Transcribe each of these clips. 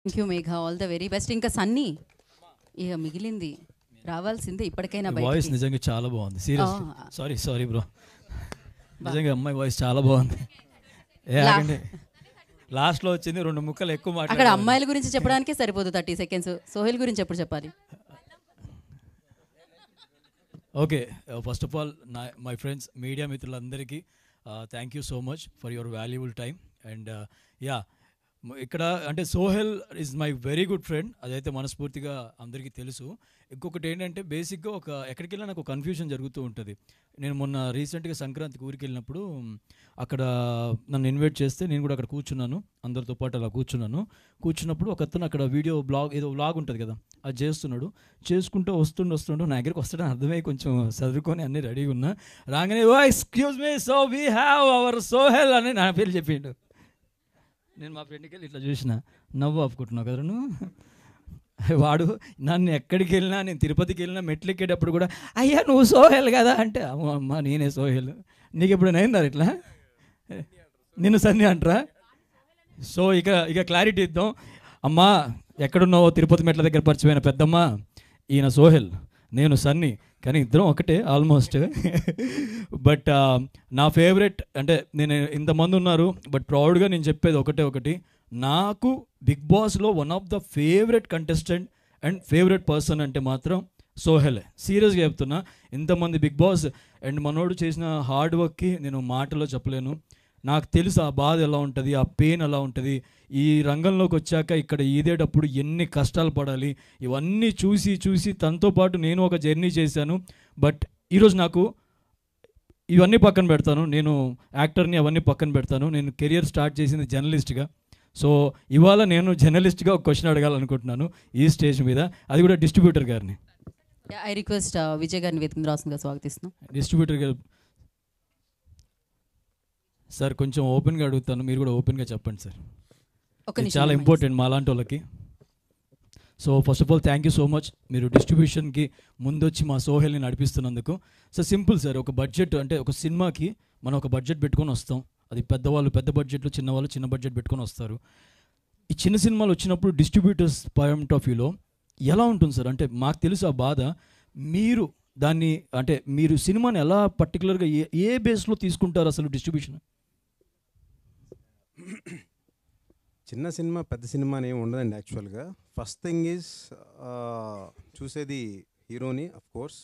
Thank you Megha, all the very best. ఇంకా సన్నీ ఇక మిగిలింది రావాల్సిందే ఇప్పటికైనా. వాయిస్ నిజంగా చాలా బాగుంది. సీరియస్ సారీ బ్రో, నిజంగా అమ్మాయి వాయిస్ చాలా బాగుంది. లాస్ట్లో వచ్చింది 2 ముక్కలు ఎక్కువ మాట్లాడారు. అక్కడ అమ్మాయిల గురించి చెప్పడానికే సరిపోదు 30 సెకండ్స్. సోహెల్ గురించి ఎప్పుడు చెప్పాలి? Okay, first of all my friends, media మిత్రులందరికీ thank you so much for your valuable time. And ఇక్కడ అంటే Sohel is my very good friend, అదైతే మనస్ఫూర్తిగా అందరికీ తెలుసు. ఇంకొకటి ఏంటంటే బేసిక్గా ఎక్కడికి వెళ్ళినా నాకు కన్ఫ్యూజన్ జరుగుతూ ఉంటుంది. నేను మొన్న రీసెంట్గా సంక్రాంతికి ఊరికి వెళ్ళినప్పుడు అక్కడ నన్ను ఇన్వైట్ చేస్తే నేను కూడా అక్కడ కూర్చున్నాను, అందరితో పాటు అలా కూర్చున్నప్పుడు ఒక అతను అక్కడ ఏదో వ్లాగ్ ఉంటుంది కదా, అది చేసుకుంటూ వస్తుండు నా దగ్గరికి వస్తాడని అర్థమై కొంచెం చదువుకొని అన్నీ రెడీగా ఉన్నా. రాగానే oh excuse me, so we have our Sohel అని నా పేరు చెప్పిండు. నేను మా ఫ్రెండ్కి వెళ్ళి ఇట్లా చూసిన, నవ్వు ఆపుకుంటున్నావు కదా నువ్వు. వాడు నన్ను ఎక్కడికి వెళ్ళినా, నేను తిరుపతికి వెళ్ళినా మెట్లు ఎక్కేటప్పుడు కూడా అయ్యా నువ్వు సోహెల్ కదా అంటే, అమ్మ నేనే సోహెల్. నీకు ఎప్పుడైనా అయిందా ఇట్లా? నిన్ను సన్ని అంటారా? సో ఇక క్లారిటీ ఇద్దాం. అమ్మా ఎక్కడున్నావో తిరుపతి మెట్ల దగ్గర పరిచయమైన పెద్దమ్మ, ఈయన సోహెల్, నేను సన్ని, కానీ ఇద్దరం ఒకటే ఆల్మోస్ట్. బట్ నా ఫేవరెట్ అంటే నేను ఇంతమంది ఉన్నారు, బట్ ప్రౌడ్గా నేను చెప్పేది ఒకటి, నాకు బిగ్ బాస్లో one of the favourite contestant and favourite person అంటే మాత్రం సోహెలే. సీరియస్గా చెప్తున్నా. ఇంతమంది బిగ్ బాస్ అండ్ మనోడు చేసిన హార్డ్ వర్క్కి నేను మాటలో చెప్పలేను. నాకు తెలుసు ఆ బాధ ఎలా ఉంటుంది, ఆ పెయిన్ ఎలా ఉంటుంది. ఈ రంగంలోకి వచ్చాక ఇక్కడ ఈదేటప్పుడు ఎన్ని కష్టాలు పడాలి, ఇవన్నీ చూసి తనతో పాటు నేను ఒక జర్నీ చేశాను. బట్ ఈరోజు నాకు ఇవన్నీ పక్కన పెడతాను, నేను యాక్టర్ని అవన్నీ పక్కన పెడతాను. నేను కెరియర్ స్టార్ట్ చేసింది జర్నలిస్ట్గా. సో ఇవాళ నేను జర్నలిస్ట్గా ఒక క్వశ్చన్ అడగాలనుకుంటున్నాను ఈ స్టేజ్ మీద, అది కూడా డిస్ట్రిబ్యూటర్ గారిని. ఐ రిక్వెస్ట్ విజయ్ గారిని వేదికగా స్వాగతిస్తున్నాం. డిస్ట్రిబ్యూటర్ గారు సార్ కొంచెం ఓపెన్గా అడుగుతాను, మీరు కూడా ఓపెన్గా చెప్పండి సార్, చాలా ఇంపార్టెంట్ మా లాంటి వాళ్ళకి. So first of all thank you so much, మీరు డిస్ట్రిబ్యూషన్కి ముందొచ్చి మా సోహెల్ని నడిపిస్తున్నందుకు. సో సింపుల్ సార్, ఒక బడ్జెట్ అంటే ఒక సినిమాకి మనం ఒక బడ్జెట్ పెట్టుకొని వస్తాం. అది పెద్దవాళ్ళు పెద్ద బడ్జెట్లు, చిన్నవాళ్ళు చిన్న బడ్జెట్ పెట్టుకొని వస్తారు. ఈ చిన్న సినిమాలు వచ్చినప్పుడు డిస్ట్రిబ్యూటర్స్ పాయింట్ ఆఫ్ వ్యూలో ఎలా ఉంటుంది సార్? అంటే మాకు తెలుసు ఆ బాధ. మీరు దాన్ని అంటే మీరు సినిమాని ఎలా పర్టికులర్గా ఏ బేస్లో తీసుకుంటారు అసలు డిస్ట్రిబ్యూషన్? చిన్న సినిమా పెద్ద సినిమా అని ఏమి ఉండదండి యాక్చువల్గా. ఫస్ట్ థింగ్ ఈజ్ చూసేది హీరోని of course,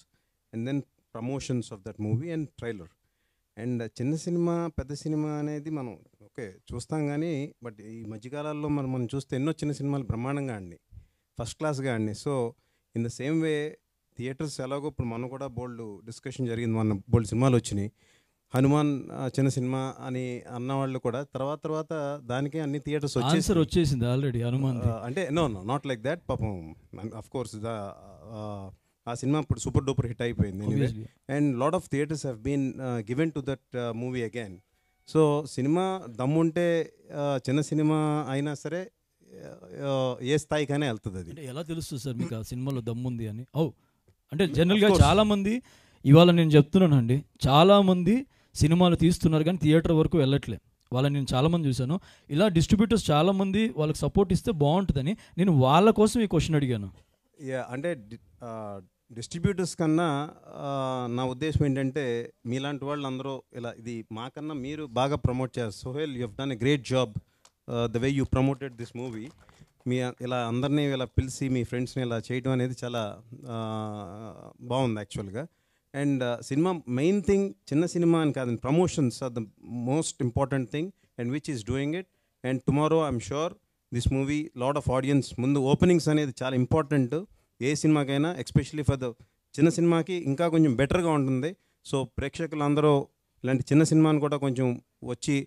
and then promotions of that movie and trailer. And చిన్న సినిమా పెద్ద సినిమా అనేది మనం ఓకే చూస్తాం, కానీ బట్ ఈ మధ్యకాలాల్లో మనం చూస్తే ఎన్నో చిన్న సినిమాలు బ్రహ్మాండంగా ఆడినాయి, ఫస్ట్ క్లాస్గా ఆడినాయి. So in the same way theatres ఎలాగో ఇప్పుడు మనం కూడా బోల్డ్ డిస్కషన్ జరిగింది, మన బోల్డ్ సినిమాలు వచ్చినాయి. హనుమాన్ చిన్న సినిమా అని అన్నవాళ్ళు కూడా తర్వాత దానికే అన్ని థియేటర్స్ వచ్చేసింది ఆల్రెడీ హనుమాన్. అంటే నో నాట్ లైక్ దాట్. పాపం అఫ్ కోర్స్ ఆ సినిమా ఇప్పుడు సూపర్ డూపర్ హిట్ అయిపోయింది. And lot of theatres have been given to that movie again. So సినిమా దమ్ముంటే చిన్న సినిమా అయినా సరే ఏ స్థాయికైనా వెళ్తుంది. అది ఎలా తెలుస్తుంది సార్ మీకు ఆ సినిమాలో దమ్ముంది అని? అంటే జనరల్గా చాలామంది, ఇవాళ నేను చెప్తున్నానండి, చాలామంది సినిమాలు తీస్తున్నారు కానీ థియేటర్ వరకు వెళ్ళట్లే. వాళ్ళని నేను చాలామంది చూశాను. ఇలా డిస్ట్రిబ్యూటర్స్ చాలామంది వాళ్ళకి సపోర్ట్ ఇస్తే బాగుంటుందని నేను వాళ్ళ కోసం ఈ క్వశ్చన్ అడిగాను. అంటే డిస్ట్రిబ్యూటర్స్ కన్నా నా ఉద్దేశం ఏంటంటే మీలాంటి వాళ్ళు అందరూ ఇలా ఇది మాకన్నా మీరు బాగా ప్రమోట్ చేస్తారు. Sohel, you have done a great job the way you promoted this movie. మీ ఇలా అందరినీ ఇలా పిలిచి మీ ఫ్రెండ్స్ని ఇలా చేయడం అనేది చాలా బాగుంది యాక్చువల్గా. అండ్ సినిమా మెయిన్ థింగ్ చిన్న సినిమా అని కాదండి, promotions are the most important thing and which is doing it. And tomorrow I'm sure this movie lot of audience ముందు ఓపెనింగ్స్ అనేది చాలా ఇంపార్టెంట్ ఏ సినిమాకైనా, ఎస్పెషల్లీ ఫర్ ద చిన్న సినిమాకి ఇంకా కొంచెం బెటర్గా ఉంటుంది. సో ప్రేక్షకులందరూ ఇలాంటి చిన్న సినిమాని కూడా కొంచెం వచ్చి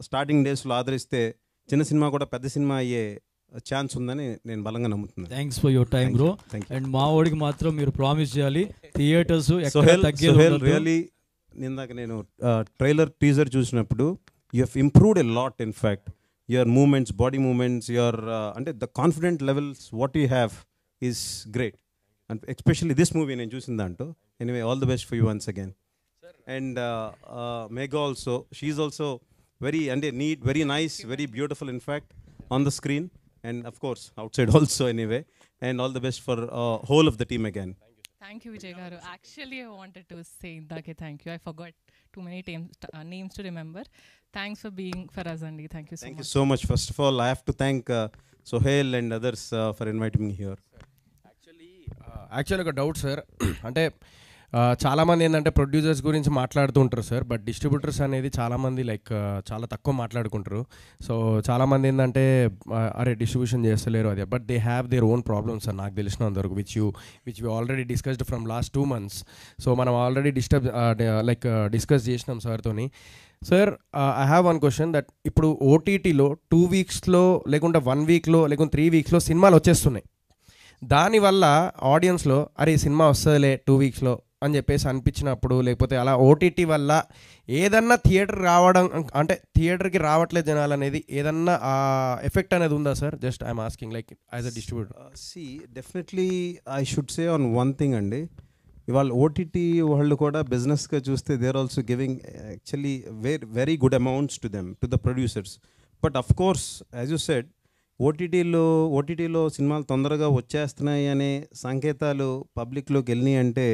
స్టార్టింగ్ డేస్లో ఆదరిస్తే చిన్న సినిమా కూడా పెద్ద సినిమా అయ్యే ఛాన్స్ ఉందని నేను బలంగా నమ్ముతున్నాను. Thanks for your time bro. And మా వాడికి మాత్రం మీరు ప్రామిస్ చేయాలి థియేటర్స్ రియలీ. ఇందాక నేను ట్రైలర్ టీజర్ చూసినప్పుడు you have improved a lot. In fact your moments, body moments, your అంటే the confident levels what you have is great. And especially this movie నేను చూసిన దాంట్లో. Anyway all the best for you once again. And Megha also, she also very neat, very nice, very beautiful in fact on the screen. and of course outside also anyway. And all the best for whole of the team again. Thank you, Vijay Garu. Actually, I wanted to say Indake thank you. I forgot too many names to remember. Thanks for being for us, Andy. Thank you so Thank much. you so much. First of all, I have to thank Sohail and others for inviting me here. Actually ఒక doubt sir, అంటే చాలామంది ఏంటంటే producers గురించి మాట్లాడుతూ ఉంటారు sir, but distributors అనేది చాలామంది like చాలా తక్కువ మాట్లాడుకుంటారు. సో చాలామంది ఏంటంటే అరే డిస్ట్రిబ్యూషన్ చేస్తలేరు అదే, but they have their own problems sir నాకు తెలిసినంతవరకు, which you already discussed from last 2 months. So మనం ఆల్రెడీ డిస్కస్ చేసినాం సార్తోని. Sir I have one question, that ఇప్పుడు ఓటీటీలో 2 weeksలో లేకుంటే 1 weekలో లేకుంటే 3 weeksలో సినిమాలు వచ్చేస్తున్నాయి. దానివల్ల ఆడియన్స్లో అరే ఈ సినిమా వస్తుందిలే 2 weeksలో అని చెప్పేసి అనిపించినప్పుడు, లేకపోతే అలా ఓటీటీ వల్ల ఏదన్నా థియేటర్ రావడం అంటే థియేటర్కి రావట్లేదు జనాలు అనేది ఏదన్నా ఎఫెక్ట్ అనేది ఉందా sir? Just I'm asking like as a distributor. See, definitely I should say on one thing అండి, ఇవాళ ఓటీటీ వాళ్ళు కూడా బిజినెస్గా చూస్తే they are also giving actually very good amounts to them, to the producers. But of course as you said ఓటీటీలో సినిమాలు తొందరగా వచ్చేస్తున్నాయి అనే సంకేతాలు పబ్లిక్లోకి వెళ్ళినాయి అంటే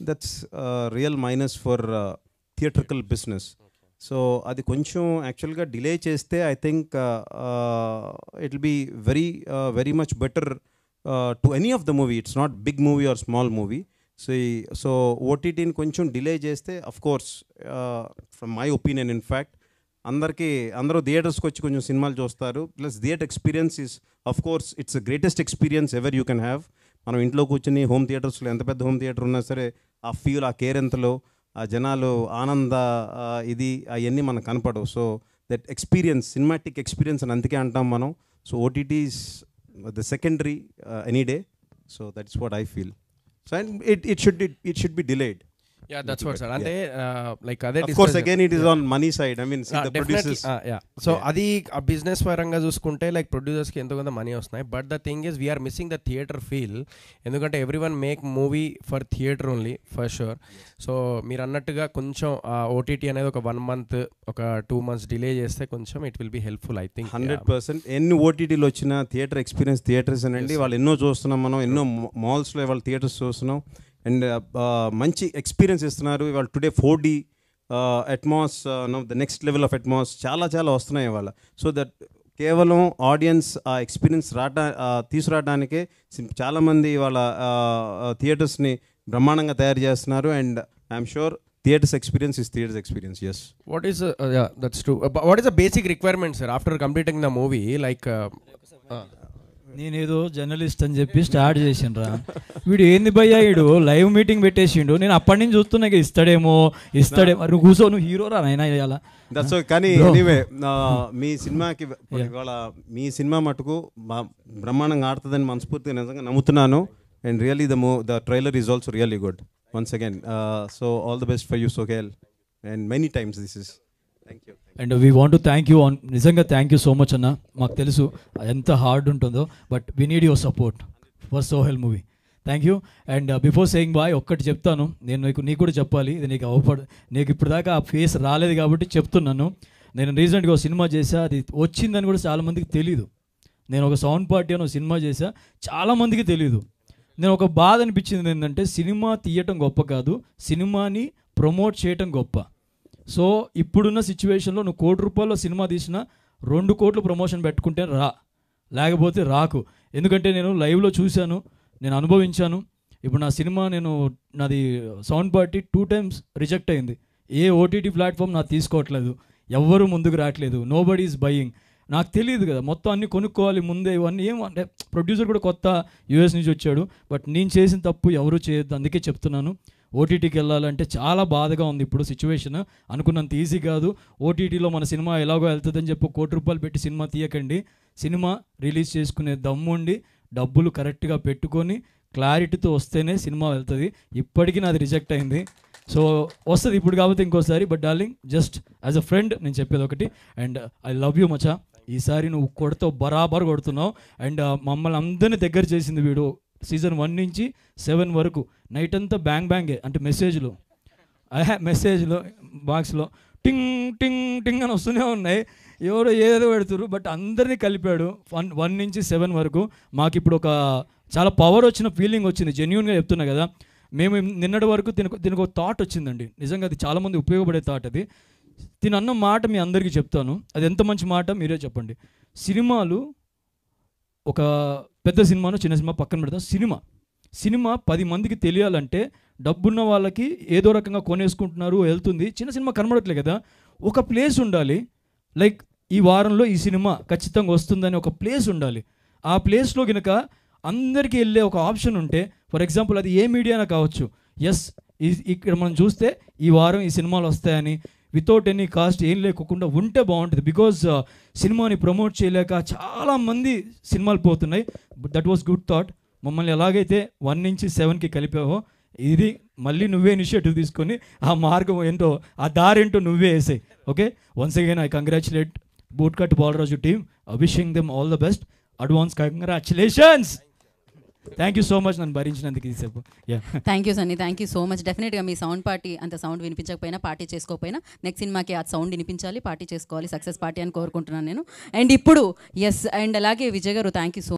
that's real minus for theatrical business. So అది కొంచెం యాక్చువల్గా డిలే చేస్తే I think it will be very much better to any of the movie. It's not big movie or small movie. So ఓటీటీని కొంచెం డిలే చేస్తే of course from my opinion in fact అందరూ థియేటర్స్కి వచ్చి కొంచెం సినిమాలు చూస్తారు. Plus theatre experience is of course it's the greatest experience ever you can have. మనం ఇంట్లో కూర్చొని హోమ్ థియేటర్స్లో ఎంత పెద్ద హోమ్ థియేటర్ ఉన్నా సరే ఆ ఫీల్, ఆ కేర్ ఎంతలో, ఆ జనాలు ఆనంద ఇది అవన్నీ మనకు కనపడవు. So that experience, cinematic experience అని అందుకే అంటాం మనం. So OTTs the secondary any day. So that's what I feel. So and it should be delayed. Yeah, that's what sir. అంటే లైక్ అదే Of course again it is on money side. I mean see the producers. So అది ఆ business పరంగా చూసుకుంటే like ప్రొడ్యూసర్స్కి ఎంతో కొంత money వస్తున్నాయి. But the thing is we're missing the theatre feel. ఎందుకంటే everyone make movie for theatre only for sure. So మీరు అన్నట్టుగా కొంచెం ఓటీటీ అనేది ఒక 1 month ఒక 2 months డిలే చేస్తే కొంచెం it will be helpful I think. 100%. ఎన్ని ఓటీటీలు వచ్చినా థియేటర్ ఎక్స్పీరియన్స్ థియేటర్స్ అనండి. వాళ్ళు ఎన్నో చూస్తున్నాం మనం, ఎన్నో మాల్స్లో వాళ్ళ థియేటర్స్ చూస్తున్నాం. అండ్ మంచి ఎక్స్పీరియన్స్ ఇస్తున్నారు ఇవాళ. Today 4D Atmos, the next level of Atmos చాలా వస్తున్నాయి ఇవాళ. సో దట్ కేవలం ఆడియన్స్ ఆ ఎక్స్పీరియన్స్ తీసుకురావడానికే చాలామంది ఇవాళ థియేటర్స్ని బ్రహ్మాండంగా తయారు చేస్తున్నారు. And I'm sure theatres experience is theatres experience. Yes, what is that's true. What is the basic requirement sir after completing the movie? Like నేనేదో జర్నలిస్ట్ అని చెప్పి స్టార్ట్ చేసిండ్రా, వీడు ఏంది భయ్యా, వీడు లైవ్ మీటింగ్ పెట్టేసిండు. నేను అప్పటి నుంచి చూస్తున్నా ఇస్తాడేమో నువ్వు కూర్చో, నువ్వు హీరోరా నైనా ఇవ్వాలా. దట్స్ కానీ ఎనీవే మీ సినిమాకి ఇవాళ మీ సినిమా మటుకు బ్రహ్మాండంగా ఆడుతుందని మనస్ఫూర్తిగా నిజంగా నమ్ముతున్నాను. And really the trailer is also really good once again. So all the best for you Sohel and many times this is. Thank you. And we want to thank you నిజంగా thank you so much అన్న. మాకు తెలుసు ఎంత hard ఉంటుందో, but we need your support for Sohel movie. Thank you. And before saying bye ఒక్కటి చెప్తాను, నేను నీకు కూడా చెప్పాలి, ఇది నీకు ఇప్పుడు దాకా ఆ ఫేస్ రాలేదు కాబట్టి చెప్తున్నాను. నేను రీసెంట్గా ఒక సినిమా చేశా, అది వచ్చిందని కూడా చాలామందికి తెలీదు. నేను ఒక సౌండ్ పార్టీ అని ఒక సినిమా చేశా, చాలామందికి తెలీదు. నేను ఒక బాధ అనిపించింది ఏంటంటే, సినిమా తీయటం గొప్ప కాదు, సినిమాని ప్రమోట్ చేయటం గొప్ప. సో ఇప్పుడున్న సిచ్యువేషన్లో నువ్వు 1 కోటి రూపాయల్లో సినిమా తీసినా 2 కోట్లు ప్రమోషన్ పెట్టుకుంటే లేకపోతే రాకు. ఎందుకంటే నేను లైవ్లో చూశాను, నేను అనుభవించాను. ఇప్పుడు నా సినిమా నాది సౌండ్ పార్టీ 2 times రిజెక్ట్ అయింది. ఏ ఓటీటీ ప్లాట్ఫామ్ నాకు తీసుకోవట్లేదు, ఎవ్వరూ ముందుకు రావట్లేదు, నోబడీ ఈజ్ బయింగ్. నాకు తెలియదు కదా, మొత్తం అన్నీ కొనుక్కోవాలి ముందే, ఇవన్నీ ఏమంటే ప్రొడ్యూసర్ కూడా కొత్త యూఎస్ నుంచి వచ్చాడు. బట్ నేను చేసిన తప్పు ఎవరూ చేయొద్దు, అందుకే చెప్తున్నాను. ఓటీటీకి వెళ్ళాలంటే చాలా బాధగా ఉంది ఇప్పుడు సిచ్యువేషన్. అనుకున్నంత ఈజీ కాదు. ఓటీటీలో మన సినిమా ఎలాగో వెళ్తుందని చెప్పి 1 కోటి రూపాయలు పెట్టి సినిమా తీయకండి. సినిమా రిలీజ్ చేసుకునే దమ్ముండి డబ్బులు కరెక్ట్గా పెట్టుకొని క్లారిటీతో వస్తేనే సినిమా వెళ్తుంది. ఇప్పటికీ నాది రిజెక్ట్ అయింది. సో వస్తుంది ఇప్పుడు కాబట్టి ఇంకోసారి. But darling, just as a friend నేను చెప్పేది ఒకటి, అండ్ ఐ లవ్ యూ మచా. ఈసారి నువ్వు కొడతావు, బరాబర్ కొడుతున్నావు. అండ్ మమ్మల్ని అందరినీ దగ్గర చేసింది వీడు. Season 1 నుంచి 7 వరకు నైట్ అంతా బ్యాంగే, అంటే మెసేజ్లో బాక్స్లో టింగ్ టింగ్ టింగ్ అని వస్తూనే ఉన్నాయి. ఎవరో ఏదో పెడుతురు, బట్ అందరినీ కలిపాడు 1 నుంచి 7 వరకు. మాకు ఇప్పుడు ఒక చాలా పవర్ వచ్చిన ఫీలింగ్ వచ్చింది, జెన్యున్గా చెప్తున్నా కదా. మేము నిన్నటి వరకు తినకు ఒక థాట్ వచ్చిందండి, నిజంగా అది చాలామంది ఉపయోగపడే థాట్. అది తినన్న మాట మీ అందరికీ చెప్తాను, అది ఎంత మంచి మాట మీరే చెప్పండి. సినిమాలు ఒక పెద్ద సినిమాను చిన్న సినిమా పక్కన పెడతాం. సినిమా 10 మందికి తెలియాలంటే డబ్బున్న వాళ్ళకి ఏదో రకంగా కొనేసుకుంటున్నారు, వెళ్తుంది. చిన్న సినిమా కనబడట్లే కదా, ఒక ప్లేస్ ఉండాలి. లైక్ ఈ వారంలో ఈ సినిమా ఖచ్చితంగా వస్తుందని ఒక ప్లేస్ ఉండాలి. ఆ ప్లేస్లో కనుక అందరికీ వెళ్ళే ఒక ఆప్షన్ ఉంటే, ఫర్ ఎగ్జాంపుల్ అది ఏ మీడియానా కావచ్చు, ఎస్ ఇక్కడ మనం చూస్తే ఈ వారం ఈ సినిమాలు వస్తాయని వితౌట్ ఎనీ కాస్ట్ ఏం లేకుండా ఉంటే బాగుంటుంది. బికాజ్ సినిమాని ప్రమోట్ చేయలేక చాలామంది సినిమాలు పోతున్నాయి. That was good thought. మమ్మల్ని ఎలాగైతే 1 నుంచి 7కి కలిపావో, ఇది మళ్ళీ నువ్వే ఇనిషియేటివ్ తీసుకొని ఆ మార్గం ఏంటో, ఆ దారేంటో నువ్వే వేసాయి. Okay, once again I congratulate bootcut Balaraju team, wishing them all the best. Advance congratulations. Thank you so much నన్ను భరించినందుకు ఈసేపు. Thank you Sunny, thank you so much. డెఫినెట్గా మీ సౌండ్ పార్టీ అంత సౌండ్ వినిపించకపోయినా, పార్టీ చేసుకోకపోయినా, నెక్స్ట్ సినిమాకి ఆ సౌండ్ వినిపించాలి, పార్టీ చేసుకోవాలి, సక్సెస్ పార్టీ అని కోరుకుంటున్నాను నేను. అండ్ ఇప్పుడు ఎస్, అండ్ అలాగే విజయ్ గారు థ్యాంక్ యూ సో